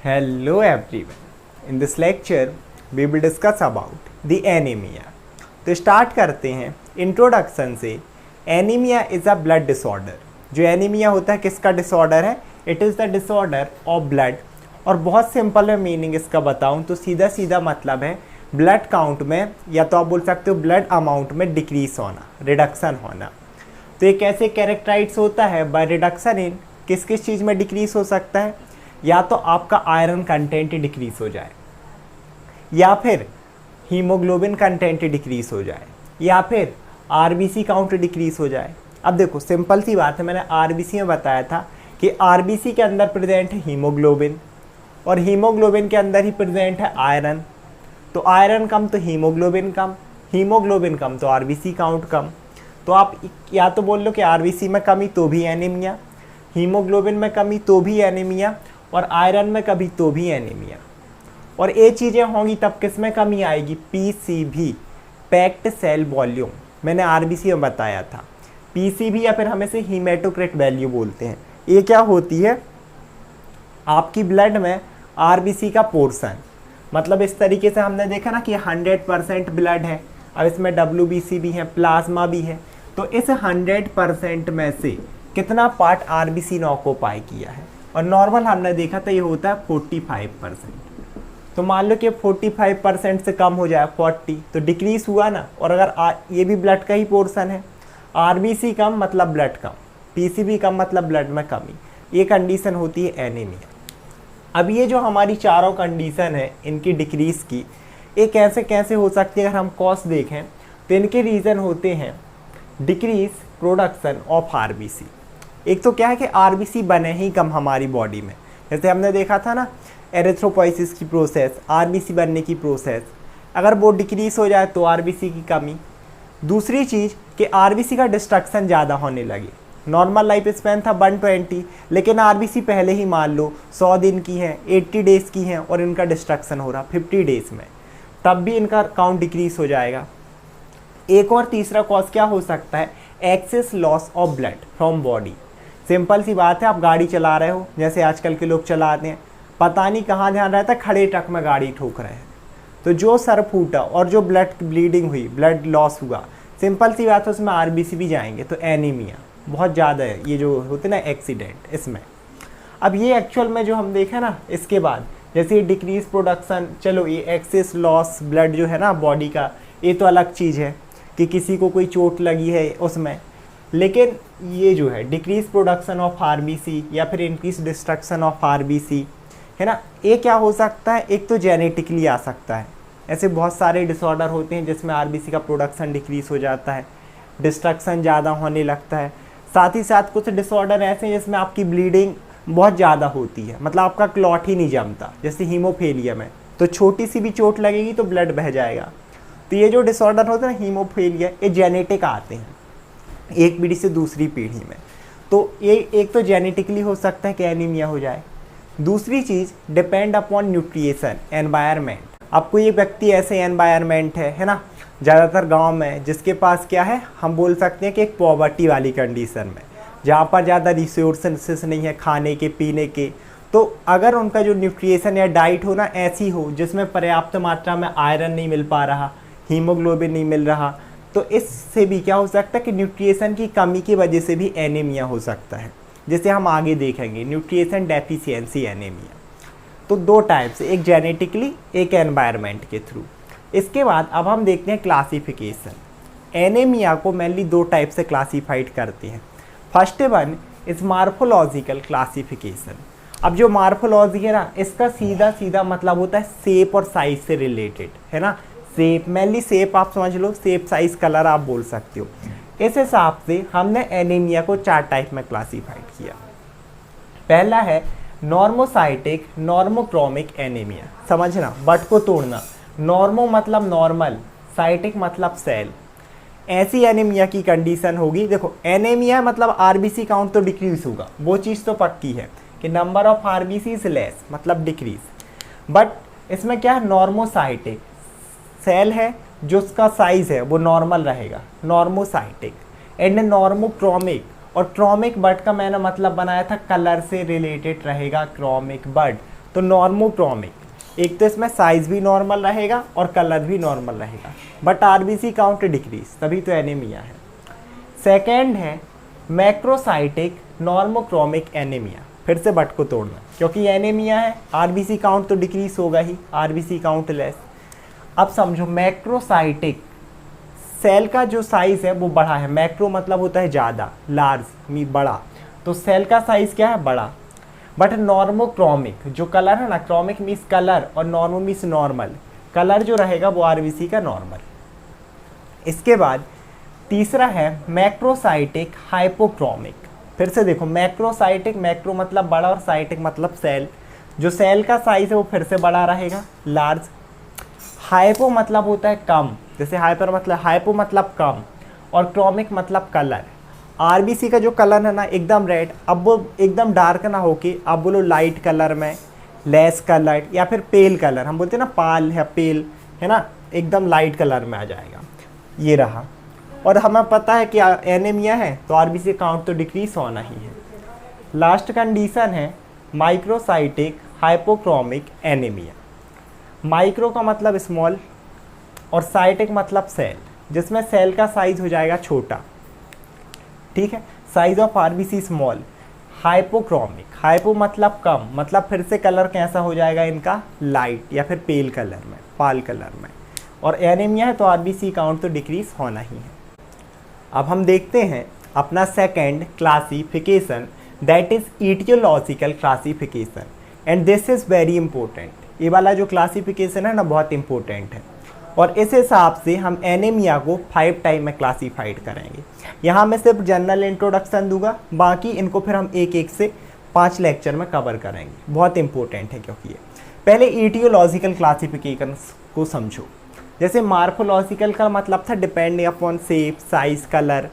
Hello everyone. In this lecture, we will discuss about the anemia. तो start करते हैं introduction से। Anaemia is a blood disorder. जो anaemia होता है किसका डिसऑर्डर है? It is the disorder of blood. और बहुत सिंपल है मीनिंग इसका बताऊं तो सीधा सीधा मतलब है ब्लड काउंट में, या तो आप बोल सकते हो ब्लड अमाउंट में डिक्रीज होना, रिडक्शन होना। तो ये कैसे कैरेक्टराइज होता है? बाय रिडक्शन इन किस किस चीज़ में डिक्रीज हो सकता है? या तो आपका आयरन कंटेंट डिक्रीज हो जाए, या फिर हीमोग्लोबिन कंटेंट डिक्रीज हो जाए, या फिर आरबीसी काउंट डिक्रीज हो जाए। अब देखो सिंपल सी बात है, मैंने आरबीसी में बताया था कि आरबीसी के अंदर प्रेजेंट है हीमोग्लोबिन, और हीमोग्लोबिन के अंदर ही प्रेजेंट है आयरन। तो आयरन कम तो हीमोग्लोबिन कम, हीमोग्लोबिन कम तो आरबीसी काउंट कम। तो आप या तो बोल लो कि आरबीसी में कमी तो भी एनीमिया, हीमोग्लोबिन में कमी तो भी एनीमिया, और आयरन में कभी तो भी एनीमिया। और ये चीज़ें होंगी तब किस में कमी आएगी? पीसीबी, पैक्ड सेल वॉल्यूम, मैंने आरबीसी में बताया था। पीसीबी या फिर हम इसे हीमेटोक्रिट वैल्यू बोलते हैं। ये क्या होती है? आपकी ब्लड में आरबीसी का पोर्शन, मतलब इस तरीके से हमने देखा ना कि 100% ब्लड है, अब इसमें डब्ल्यूबीसी भी है, प्लाज्मा भी है। तो इस 100% में से कितना पार्ट आरबीसी ने ऑक्यूपाई किया है? और नॉर्मल हमने देखा था ये होता है 45%। तो मान लो कि 45% से कम हो जाए 40, तो डिक्रीज हुआ ना। और अगर ये भी ब्लड का ही पोर्शन है, आरबीसी कम मतलब ब्लड कम, पीसीबी कम मतलब ब्लड में कमी, ये कंडीशन होती है एनीमिया। अब ये जो हमारी चारों कंडीशन है इनकी डिक्रीज की, ये कैसे कैसे हो सकती है? अगर हम कॉज देखें तो इनके रीज़न होते हैं डिक्रीज प्रोडक्शन ऑफ आरबीसी। एक तो क्या है कि आरबीसी बने ही कम हमारी बॉडी में, जैसे हमने देखा था ना एरिथ्रोपोइसिस की प्रोसेस, आरबीसी बनने की प्रोसेस, अगर वो डिक्रीज हो जाए तो आरबीसी की कमी। दूसरी चीज़ कि आरबीसी का डिस्ट्रक्शन ज़्यादा होने लगे। नॉर्मल लाइफ स्पैन था 120, लेकिन आरबीसी पहले ही मान लो 100 दिन की हैं, 80 डेज़ की हैं, और इनका डिस्ट्रक्शन हो रहा 50 डेज़ में, तब भी इनका काउंट डिक्रीज हो जाएगा। एक और तीसरा कॉज क्या हो सकता है? Excess loss of blood from body. Simple सी बात है, आप गाड़ी चला रहे हो, जैसे आजकल के लोग चलाते हैं, पता नहीं कहाँ ध्यान रहता है, खड़े ट्रक में गाड़ी ठोक रहे हैं, तो जो सर फूटा और जो ब्लड ब्लीडिंग हुई, ब्लड लॉस हुआ, सिंपल सी बात है उसमें आरबीसी भी जाएंगे। तो एनीमिया बहुत ज़्यादा है, ये जो होते ना एक्सीडेंट, इसमें। अब ये एक्चुअल में जो हम देखें ना, इसके बाद जैसे डिक्रीज प्रोडक्शन, चलो ये एक्सेस लॉस ब्लड जो है ना बॉडी का, ये तो अलग चीज़ है कि किसी को कोई चोट लगी है उसमें, लेकिन ये जो है डिक्रीज प्रोडक्शन ऑफ आरबीसी या फिर इंक्रीज डिस्ट्रक्शन ऑफ आरबीसी है ना, ये क्या हो सकता है? एक तो जेनेटिकली आ सकता है। ऐसे बहुत सारे डिसऑर्डर होते हैं जिसमें आरबीसी का प्रोडक्शन डिक्रीज हो जाता है, डिस्ट्रक्शन ज़्यादा होने लगता है। साथ ही साथ कुछ डिसऑर्डर ऐसे हैं जिसमें आपकी ब्लीडिंग बहुत ज़्यादा होती है, मतलब आपका क्लॉट ही नहीं जमता, जैसे हीमोफेलिया में, तो छोटी सी भी चोट लगेगी तो ब्लड बह जाएगा। तो ये जो डिसऑर्डर होते हैं ना हीमोफेलिया, ये जेनेटिक आते हैं एक पीढ़ी से दूसरी पीढ़ी में। तो ये एक तो जेनेटिकली हो सकता है कि एनीमिया हो जाए। दूसरी चीज़ डिपेंड अपॉन न्यूट्रिएशन, एनवायरनमेंट। अब कोई एक व्यक्ति ऐसे एनवायरनमेंट है ना, ज़्यादातर गांव में, जिसके पास क्या है, हम बोल सकते हैं कि एक पॉवर्टी वाली कंडीशन में, जहाँ पर ज़्यादा रिसोर्सेस नहीं है खाने के पीने के, तो अगर उनका जो न्यूट्रिएशन या डाइट हो ना ऐसी हो जिसमें पर्याप्त मात्रा में आयरन नहीं मिल पा रहा, हीमोग्लोबिन नहीं मिल रहा, तो इससे भी क्या हो सकता है कि न्यूट्रिएशन की कमी की वजह से भी एनीमिया हो सकता है, जैसे हम आगे देखेंगे न्यूट्रिएशन डेफिशिएंसी एनीमिया। तो दो टाइप्स, एक जेनेटिकली, एक एनवायरनमेंट के थ्रू। इसके बाद अब हम देखते हैं क्लासिफिकेशन। एनीमिया को मेनली दो टाइप से क्लासीफाइड करते हैं। First one is morphological classification. अब जो मार्फोलॉजी है ना, इसका सीधा सीधा मतलब होता है शेप और साइज से रिलेटेड, है ना। शेप, मेनली शेप आप समझ लो, शेप साइज कलर आप बोल सकते हो। इस हिसाब से हमने एनीमिया को 4 टाइप में क्लासीफाइड किया। पहला है नॉर्मोसाइटिक नॉर्मोक्रोमिक एनीमिया। समझना, बट को तोड़ना। नॉर्मो मतलब नॉर्मल, साइटिक मतलब सेल। ऐसी एनीमिया की कंडीशन होगी, देखो एनीमिया मतलब आरबीसी काउंट तो डिक्रीज होगा, वो चीज़ तो पक्की है कि number of RBC is less, मतलब डिक्रीज। बट इसमें क्या है, नॉर्मोसाइटिक सेल है जो उसका साइज है वो नॉर्मल रहेगा, नॉर्मोसाइटिक। एंड नॉर्मोक्रोमिक, और क्रोमिक बर्ड का मैंने मतलब बनाया था कलर से रिलेटेड रहेगा क्रोमिक बर्ड, तो नॉर्मोक्रोमिक, एक तो इसमें साइज भी नॉर्मल रहेगा और कलर भी नॉर्मल रहेगा, बट आरबीसी काउंट डिक्रीज, तभी तो एनीमिया है। सेकेंड है मैक्रोसाइटिक नॉर्मोक्रोमिक एनीमिया, फिर से बट को तोड़ना, क्योंकि एनीमिया है, आरबीसी काउंट तो डिक्रीज होगा ही, आरबीसी काउंट लेस। अब समझो मैक्रोसाइटिक, सेल का जो साइज है वो बड़ा है, मैक्रो मतलब होता है ज़्यादा, लार्ज मी बड़ा, तो सेल का साइज क्या है, बड़ा। बट नॉर्मोक्रोमिक, जो कलर है ना, क्रोमिक मीन्स कलर और नॉर्मो मीन्स नॉर्मल, कलर जो रहेगा वो आरबीसी का नॉर्मल। इसके बाद तीसरा है मैक्रोसाइटिक हाइपोक्रोमिक। फिर से देखो मैक्रोसाइटिक, मैक्रो मतलब बड़ा और साइटिक मतलब सेल, जो सेल का साइज है वो फिर से बड़ा रहेगा, लार्ज। हाइपो मतलब होता है कम, जैसे हाइपो मतलब कम, और क्रोमिक मतलब कलर। आरबीसी का जो कलर है ना एकदम रेड, अब वो एकदम डार्क ना होके आप बोलो लाइट कलर में, लेस कलर, या फिर पेल कलर, हम बोलते हैं ना पाल है पेल, है ना, एकदम लाइट कलर में आ जाएगा, ये रहा। और हमें पता है कि एनीमिया है तो आरबीसी काउंट तो डिक्रीज होना ही है। लास्ट कंडीशन है माइक्रोसाइटिक हाइपोक्रोमिक एनीमिया। माइक्रो का मतलब स्मॉल और साइटिक मतलब सेल, जिसमें सेल का साइज हो जाएगा छोटा, ठीक है, size of RBC small. Hypochromic, hypo मतलब कम, मतलब फिर से कलर कैसा हो जाएगा इनका, लाइट या फिर पेल कलर में, पाल कलर में। और एनीमिया है तो आरबीसी काउंट तो डिक्रीज होना ही है। अब हम देखते हैं अपना second classification, that is aetiological classification, and this is very important. ये वाला जो क्लासिफिकेशन है ना बहुत इंपॉर्टेंट है, और इस हिसाब से हम एनीमिया को 5 टाइप में क्लासीफाइड करेंगे। यहाँ मैं सिर्फ जनरल इंट्रोडक्शन दूंगा, बाकी इनको फिर हम एक एक से 5 लेक्चर में कवर करेंगे, बहुत इंपॉर्टेंट है क्योंकि ये। पहले ईटियोलॉजिकल क्लासिफिकेशन को समझो। जैसे मार्फोलॉजिकल का मतलब था depending upon shape, size, colour.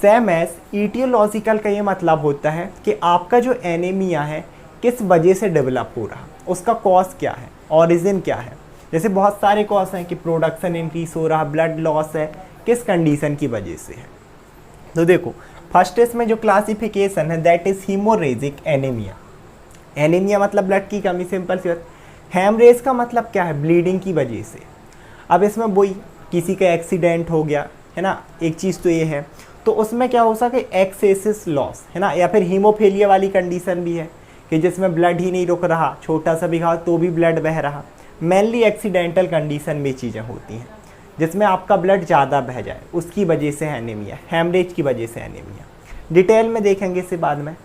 Same as etiological का ये मतलब होता है कि आपका जो एनीमिया है किस वजह से डेवलप हो रहा, उसका कॉज क्या है, ऑरिजिन क्या है। जैसे बहुत सारे कॉज हैं कि प्रोडक्शन इंक्रीज हो रहा, ब्लड लॉस है, किस कंडीशन की वजह से है। तो देखो फर्स्ट इसमें जो क्लासिफिकेशन है that is haemorrhagic anaemia. Anaemia मतलब ब्लड की कमी, सिंपल सी बात। हेमरेज का मतलब क्या है, ब्लीडिंग की वजह से। अब इसमें वही किसी का एक्सीडेंट हो गया है ना, एक चीज़ तो ये है, तो उसमें क्या हो सके एक्सेसिस लॉस है ना, या फिर हीमोफीलिया वाली कंडीशन भी है कि जिसमें ब्लड ही नहीं रुक रहा, छोटा सा भी घाव तो भी ब्लड बह रहा। मेनली एक्सीडेंटल कंडीशन में चीज़ें होती हैं जिसमें आपका ब्लड ज़्यादा बह जाए, उसकी वजह से एनीमिया, हेमरेज की वजह से एनीमिया। डिटेल में देखेंगे इसे बाद में।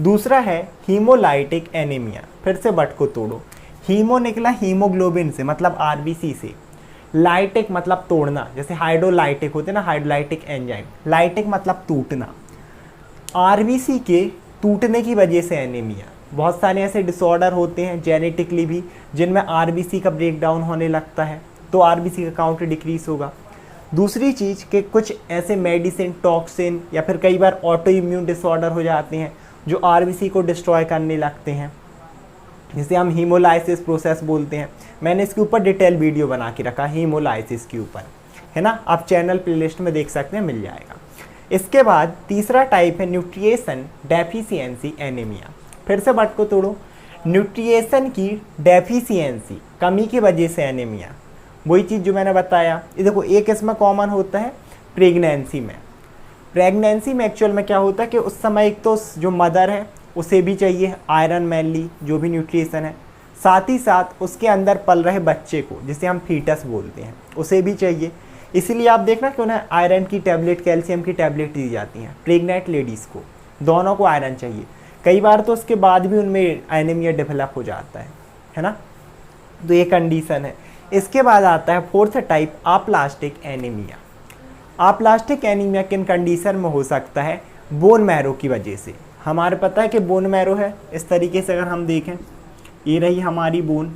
दूसरा है हीमोलाइटिक एनीमिया। फिर से बट को तोड़ो, हीमो निकला हीमोग्लोबिन से मतलब आरबीसी से, लाइटिक मतलब तोड़ना, जैसे हाइड्रोलाइटिक होते हैं ना, हाइड्रोलाइटिक एंजाइम, लाइटिक मतलब टूटना। आरबीसी के टूटने की वजह से एनीमिया। बहुत सारे ऐसे डिसऑर्डर होते हैं जेनेटिकली भी जिनमें आरबीसी का ब्रेकडाउन होने लगता है, तो आरबीसी का काउंट डिक्रीज होगा। दूसरी चीज़ कि कुछ ऐसे मेडिसिन, टॉक्सिन या फिर कई बार ऑटो इम्यून डिसऑर्डर हो जाते हैं जो आरबीसी को डिस्ट्रॉय करने लगते हैं, जिसे हम हीमोलाइसिस प्रोसेस बोलते हैं। मैंने इसके ऊपर डिटेल वीडियो बना के रखा हीमोलाइसिस के ऊपर, है ना, आप चैनल प्लेलिस्ट में देख सकते हैं, मिल जाएगा। इसके बाद तीसरा टाइप है न्यूट्रिएशन डेफिशिएंसी एनीमिया। फिर से बट को तोड़ो, न्यूट्रिएशन की डेफिशिएंसी, कमी की वजह से एनीमिया। वही चीज़ जो मैंने बताया, ये देखो एक इसमें कॉमन होता है प्रेगनेंसी में। प्रेगनेंसी में एक्चुअल में क्या होता है कि उस समय एक तो जो मदर है उसे भी चाहिए आयरन, मैनली जो भी न्यूट्रिएशन है, साथ ही साथ उसके अंदर पल रहे बच्चे को, जिसे हम फीटस बोलते हैं, उसे भी चाहिए। इसीलिए आप देखना कि उन्हें आयरन की टैबलेट, कैल्शियम की टैबलेट दी जाती हैं प्रेग्नेंट लेडीज़ को, दोनों को आयरन चाहिए। कई बार तो उसके बाद भी उनमें एनीमिया डेवलप हो जाता है ना, तो ये कंडीशन है। इसके बाद आता है fourth type aplastic anaemia. Aplastic anaemia किन कंडीशन में हो सकता है, बोन मैरो की वजह से। हमारे पता है कि बोन मैरो है इस तरीके से, अगर हम देखें ये रही हमारी बोन,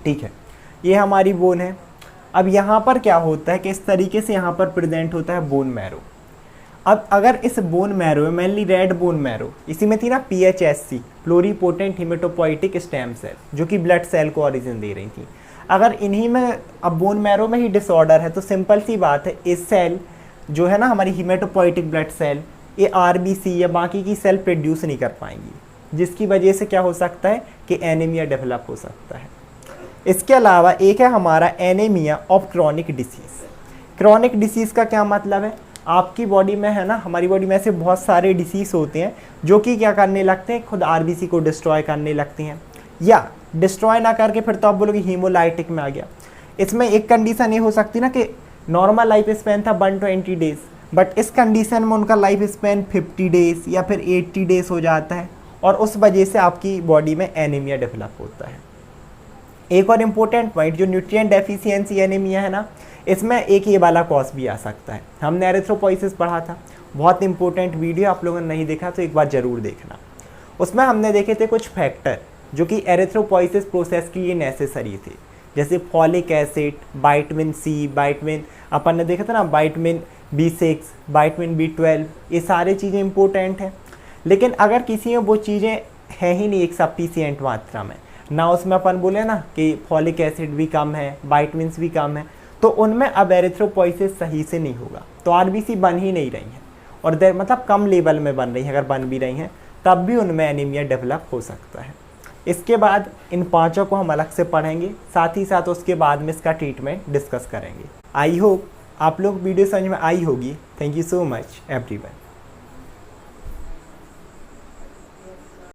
ठीक है, ये हमारी बोन है। अब यहाँ पर क्या होता है कि इस तरीके से यहाँ पर प्रेजेंट होता है बोन मैरो। अब अगर इस बोन मैरो में मेनली रेड बोन मैरो, इसी में थी ना PHSC, प्लोरीपोटेंट हिमेटोपोइटिक स्टेम सेल, जो कि ब्लड सेल को ऑरिजिन दे रही थी। अगर इन्हीं में अब बोन मैरो में ही डिसऑर्डर है तो सिंपल सी बात है, इस सेल जो है ना हमारी हिमेटोपोइटिक ब्लड सेल, ये आरबीसी या बाकी की सेल प्रोड्यूस नहीं कर पाएंगी, जिसकी वजह से क्या हो सकता है कि एनीमिया डेवलप हो सकता है। इसके अलावा एक है हमारा anaemia of chronic disease. Chronic disease का क्या मतलब है, आपकी बॉडी में है ना, हमारी बॉडी में ऐसे बहुत सारे डिसीज़ होते हैं जो कि क्या करने लगते हैं, खुद आरबीसी को डिस्ट्रॉय करने लगते हैं, या डिस्ट्रॉय ना करके फिर तो आप बोलोगे हीमोलाइटिक में आ गया। इसमें एक कंडीशन ये हो सकती है ना कि नॉर्मल लाइफ स्पैन था 120 डेज, बट इस कंडीशन में उनका लाइफ स्पैन 50 डेज या फिर 80 डेज हो जाता है, और उस वजह से आपकी बॉडी में एनीमिया डेवलप होता है। एक और इम्पोर्टेंट पॉइंट, जो न्यूट्रिएंट डेफिशिएंसी एनीमिया है ना, इसमें एक ये वाला कॉज भी आ सकता है। हमने एरिथ्रोपोइसिस पढ़ा था, बहुत इंपॉर्टेंट वीडियो, आप लोगों ने नहीं देखा तो एक बार ज़रूर देखना। उसमें हमने देखे थे कुछ फैक्टर जो कि एरिथ्रोपोइसिस प्रोसेस के लिए नेसेसरी थे, जैसे folic acid, vitamin C, vitamin, अपन ने देखा था ना विटामिन B6, विटामिन B12, ये सारी चीज़ें इंपॉर्टेंट हैं। लेकिन अगर किसी में वो चीज़ें हैं ही नहीं एक सफिशिएंट मात्रा में, ना उसमें अपन बोले ना कि फॉलिक एसिड भी कम है, विटामिन भी कम है, तो उनमें अब एरिथ्रोपोइसिस सही से नहीं होगा, तो आरबीसी बन ही नहीं रही हैं, और मतलब कम लेवल में बन रही हैं। अगर बन भी रही हैं तब भी उनमें एनीमिया डेवलप हो सकता है। इसके बाद इन पांचों को हम अलग से पढ़ेंगे, साथ ही साथ उसके बाद में इसका ट्रीटमेंट डिस्कस करेंगे। आई होप आप लोग वीडियो समझ में आई होगी। Thank you so much everyone.